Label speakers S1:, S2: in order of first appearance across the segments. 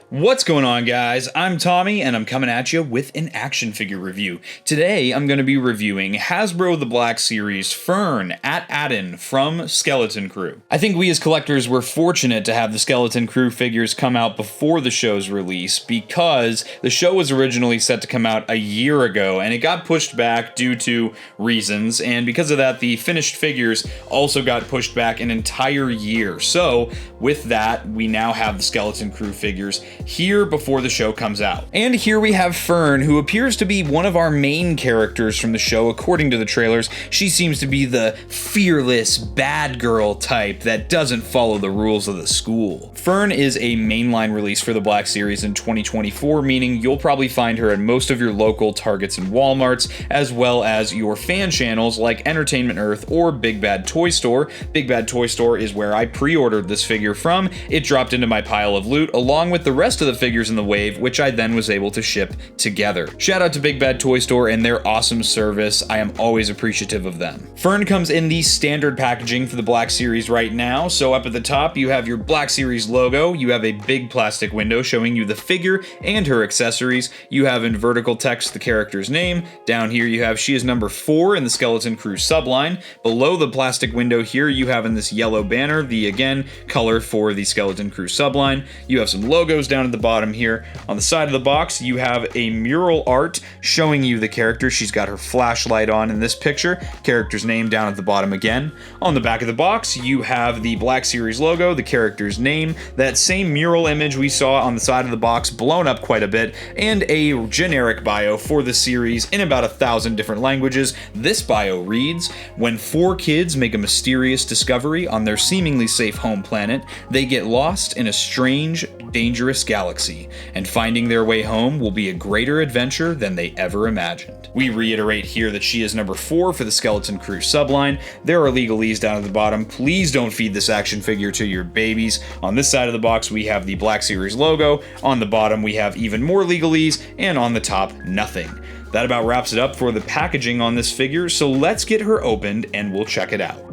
S1: What's going on, guys? I'm Tommy, and I'm coming at you with an action figure review. Today, I'm going to be reviewing Hasbro The Black Series Fern at Attin from Skeleton Crew. I think we as collectors were fortunate to have the Skeleton Crew figures come out before the show's release, because the show was originally set to come out a year ago, and it got pushed back due to reasons, and because of that, the finished figures also got pushed back an entire year. So, with that, we now have the Skeleton Crew figures here before the show comes out. And here we have Fern, who appears to be one of our main characters from the show according to the trailers. She seems to be the fearless bad girl type that doesn't follow the rules of the school. Fern is a mainline release for the Black Series in 2024, meaning you'll probably find her at most of your local Targets and Walmarts, as well as your fan channels like Entertainment Earth or Big Bad Toy Store. Big Bad Toy Store is where I pre-ordered this figure from. It dropped into my pile of loot along with the rest of the figures in the wave, which I then was able to ship together. Shout out to Big Bad Toy Store and their awesome service. I am always appreciative of them. Fern comes in the standard packaging for the Black Series right now. So up at the top, you have your Black Series logo. You have a big plastic window showing you the figure and her accessories. You have in vertical text the character's name. Down here you have she is number 4 in the Skeleton Crew subline. Below the plastic window here, you have in this yellow banner the, again, color for the Skeleton Crew subline. You have some logos down at the bottom here. On the side of the box, you have a mural art showing you the character. She's got her flashlight on in this picture. Character's name down at the bottom again. On the back of the box, you have the Black Series logo, the character's name, that same mural image we saw on the side of the box blown up quite a bit, and a generic bio for the series in about 1,000 different languages. This bio reads, "When 4 kids make a mysterious discovery on their seemingly safe home planet, they get lost in a strange, dangerous galaxy, and finding their way home will be a greater adventure than they ever imagined." We reiterate here that she is number 4 for the Skeleton Crew subline. There are legalese down at the bottom. Please don't feed this action figure to your babies. On this side of the box, we have the Black Series logo. On the bottom, we have even more legalese, and on the top, nothing. That about wraps it up for the packaging on this figure, so let's get her opened and we'll check it out.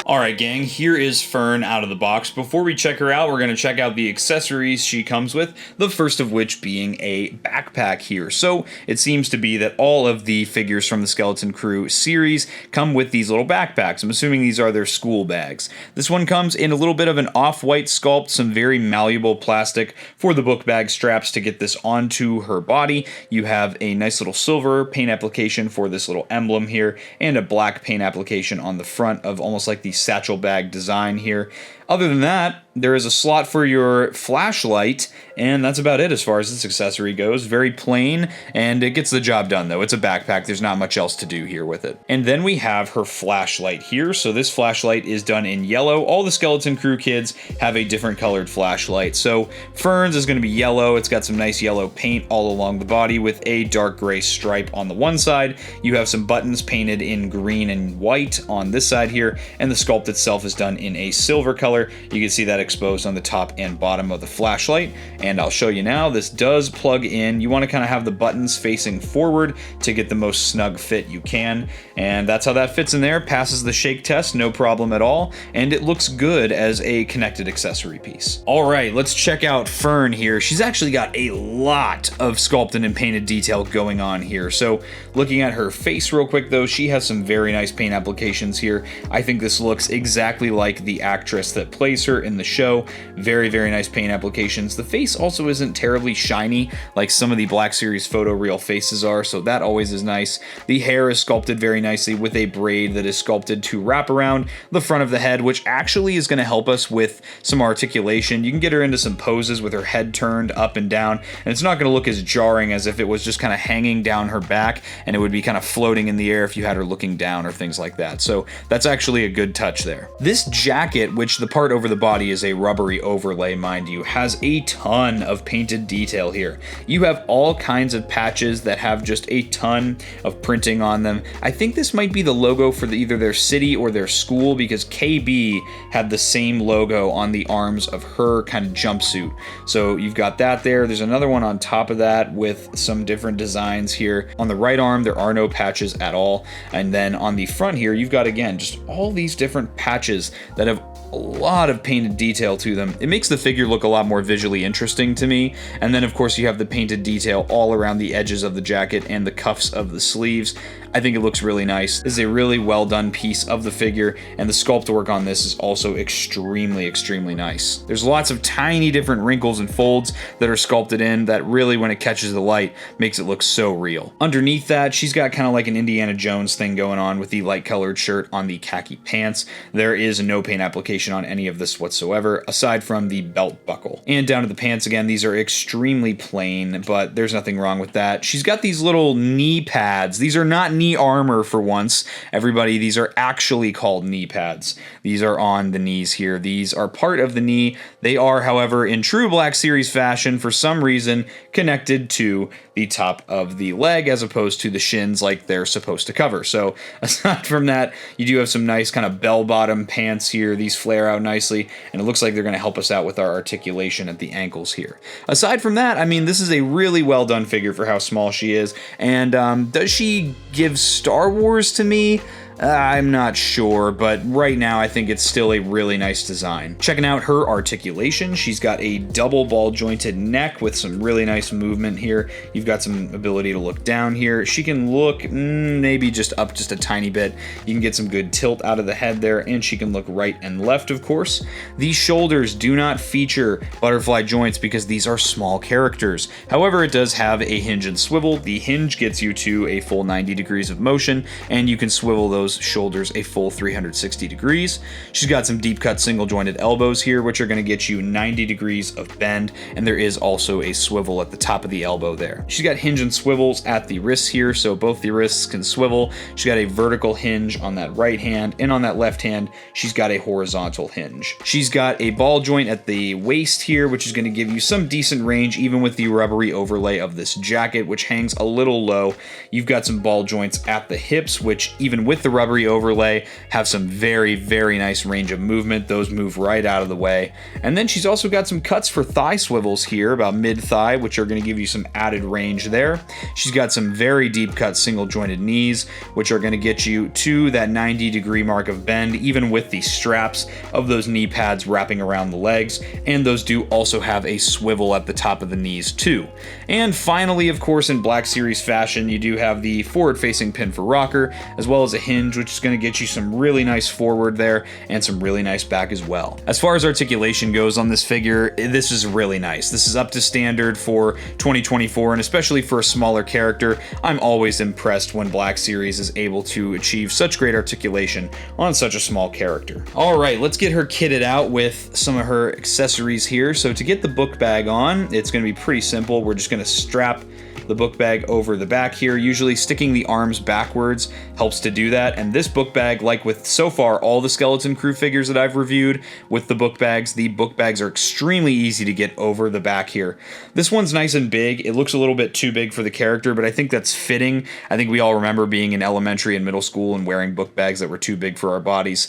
S1: Alright gang, here is Fern out of the box. Before we check her out, we're going to check out the accessories she comes with, the first of which being a backpack here. So it seems to be that all of the figures from the Skeleton Crew series come with these little backpacks. I'm assuming these are their school bags. This one comes in a little bit of an off-white sculpt, some very malleable plastic for the book bag straps to get this onto her body. You have a nice little silver paint application for this little emblem here, and a black paint application on the front of almost like the satchel bag design here. Other than that, there is a slot for your flashlight, and that's about it as far as this accessory goes. Very plain, and it gets the job done though. It's a backpack, there's not much else to do here with it. And then we have her flashlight here. So this flashlight is done in yellow. All the Skeleton Crew kids have a different colored flashlight. So Fern's is going to be yellow. It's got some nice yellow paint all along the body with a dark gray stripe on the one side. You have some buttons painted in green and white on this side here, and the sculpt itself is done in a silver color. You can see that exposed on the top and bottom of the flashlight, and I'll show you now. This does plug in. You want to kind of have the buttons facing forward to get the most snug fit you can, and that's how that fits in there. Passes the shake test, no problem at all, and it looks good as a connected accessory piece. Alright, let's check out Fern here. She's actually got a lot of sculpted and painted detail going on here. So looking at her face real quick though, she has some very nice paint applications here. I think this looks exactly like the actress that plays her in the show. Very, very nice paint applications. The face also isn't terribly shiny like some of the Black Series photoreal faces are, so that always is nice. The hair is sculpted very nicely with a braid that is sculpted to wrap around the front of the head, which actually is going to help us with some articulation. You can get her into some poses with her head turned up and down, and it's not going to look as jarring as if it was just kind of hanging down her back and it would be kind of floating in the air if you had her looking down or things like that. So that's actually a good touch there. This jacket, which the part over the body is a rubbery overlay, mind you. Has a ton of painted detail here. You have all kinds of patches that have just a ton of printing on them. I think this might be the logo for either their city or their school, because KB had the same logo on the arms of her kind of jumpsuit. So you've got that there. There's another one on top of that with some different designs here. On the right arm, there are no patches at all. And then on the front here, you've got, again, just all these different patches that have a lot of painted detail to them. It makes the figure look a lot more visually interesting to me. And then, of course, you have the painted detail all around the edges of the jacket and the cuffs of the sleeves. I think it looks really nice. This is a really well done piece of the figure, and the sculpt work on this is also extremely, extremely nice. There's lots of tiny different wrinkles and folds that are sculpted in that really, when it catches the light, makes it look so real. Underneath that, she's got kind of like an Indiana Jones thing going on with the light colored shirt on the khaki pants. There is no paint application on any of this whatsoever, aside from the belt buckle. And down to the pants, again, these are extremely plain, but there's nothing wrong with that. She's got these little knee pads. These are not knee armor for once. Everybody, these are actually called knee pads. These are on the knees here. These are part of the knee. They are, however, in true Black Series fashion, for some reason, connected to the top of the leg as opposed to the shins like they're supposed to cover. So aside from that, you do have some nice kind of bell-bottom pants here. These flare out nicely, and it looks like they're going to help us out with our articulation at the ankles here. Aside from that, I mean, this is a really well done figure for how small she is. And does she give Star Wars to me? I'm not sure, but right now I think it's still a really nice design. Checking out her articulation, she's got a double ball jointed neck with some really nice movement here. You've got some ability to look down here. She can look maybe just up just a tiny bit. You can get some good tilt out of the head there, and she can look right and left, of course. These shoulders do not feature butterfly joints because these are small characters. However, it does have a hinge and swivel. The hinge gets you to a full 90 degrees of motion, and you can swivel those shoulders a full 360 degrees. She's got some deep cut single jointed elbows here, which are going to get you 90 degrees of bend, and there is also a swivel at the top of the elbow there. She's got hinge and swivels at the wrists here, so both the wrists can swivel. She's got a vertical hinge on that right hand, and on that left hand, she's got a horizontal hinge. She's got a ball joint at the waist here, which is going to give you some decent range, even with the rubbery overlay of this jacket, which hangs a little low. You've got some ball joints at the hips, which even with the rubbery overlay have some very, very nice range of movement. Those move right out of the way. And then she's also got some cuts for thigh swivels here, about mid-thigh, which are going to give you some added range there. She's got some very deep cut single jointed knees, which are going to get you to that 90 degree mark of bend, even with the straps of those knee pads wrapping around the legs. And those do also have a swivel at the top of the knees too. And finally, of course, in Black Series fashion, you do have the forward-facing pin for rocker, as well as a hinge, which is going to get you some really nice forward there and some really nice back as well. As far as articulation goes on this figure, this is really nice. This is up to standard for 2024, and especially for a smaller character, I'm always impressed when Black Series is able to achieve such great articulation on such a small character. All right, let's get her kitted out with some of her accessories here. So to get the book bag on, it's going to be pretty simple. We're just going to strap the book bag over the back here. Usually sticking the arms backwards helps to do that, and this book bag, like with so far all the Skeleton Crew figures that I've reviewed with the book bags are extremely easy to get over the back here. This one's nice and big. It looks a little bit too big for the character, but I think that's fitting. I think we all remember being in elementary and middle school and wearing book bags that were too big for our bodies.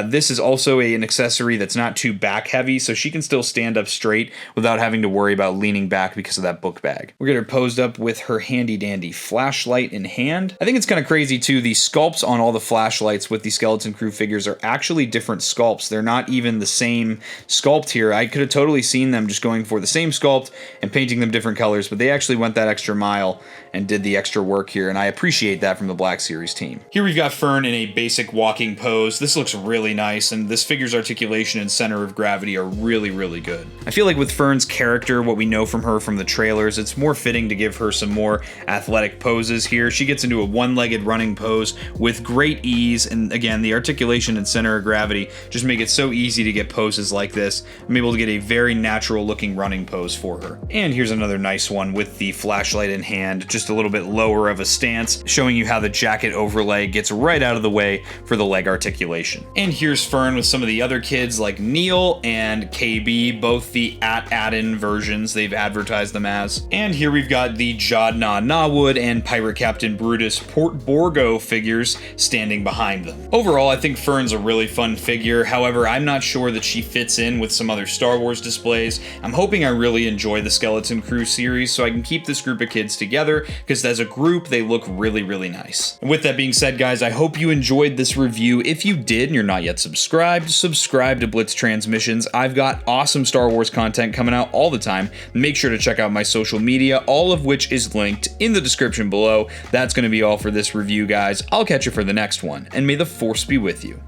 S1: This is also an accessory that's not too back heavy, so she can still stand up straight without having to worry about leaning back because of that book bag. We're going to pose up with her handy dandy flashlight in hand. I think it's kind of crazy too, the sculpts on all the flashlights with the Skeleton Crew figures are actually different sculpts. They're not even the same sculpt here. I could have totally seen them just going for the same sculpt and painting them different colors, but they actually went that extra mile and did the extra work here, and I appreciate that from the Black Series team. Here we've got Fern in a basic walking pose. This looks really nice, and this figure's articulation and center of gravity are really, really good. I feel like with Fern's character, what we know from her from the trailers, it's more fitting to give her some more athletic poses here. She gets into a one-legged running pose with great ease, and again, the articulation and center of gravity just make it so easy to get poses like this. I'm able to get a very natural looking running pose for her. And here's another nice one with the flashlight in hand, just a little bit lower of a stance, showing you how the jacket overlay gets right out of the way for the leg articulation. And here's Fern with some of the other kids like Neil and KB, both the Attin versions they've advertised them as. And here we've got the Jod Na Nawood and Pirate Captain Brutus Port Borgo figures standing behind them. Overall, I think Fern's a really fun figure. However, I'm not sure that she fits in with some other Star Wars displays. I'm hoping I really enjoy the Skeleton Crew series so I can keep this group of kids together, because as a group, they look really, really nice. And with that being said, guys, I hope you enjoyed this review. If you did and you're not yet subscribed, subscribe to Blitz Transmissions. I've got awesome Star Wars content coming out all the time. Make sure to check out my social media, all of which is linked in the description below. That's going to be all for this review, guys. I'll catch you for the next one, and may the Force be with you.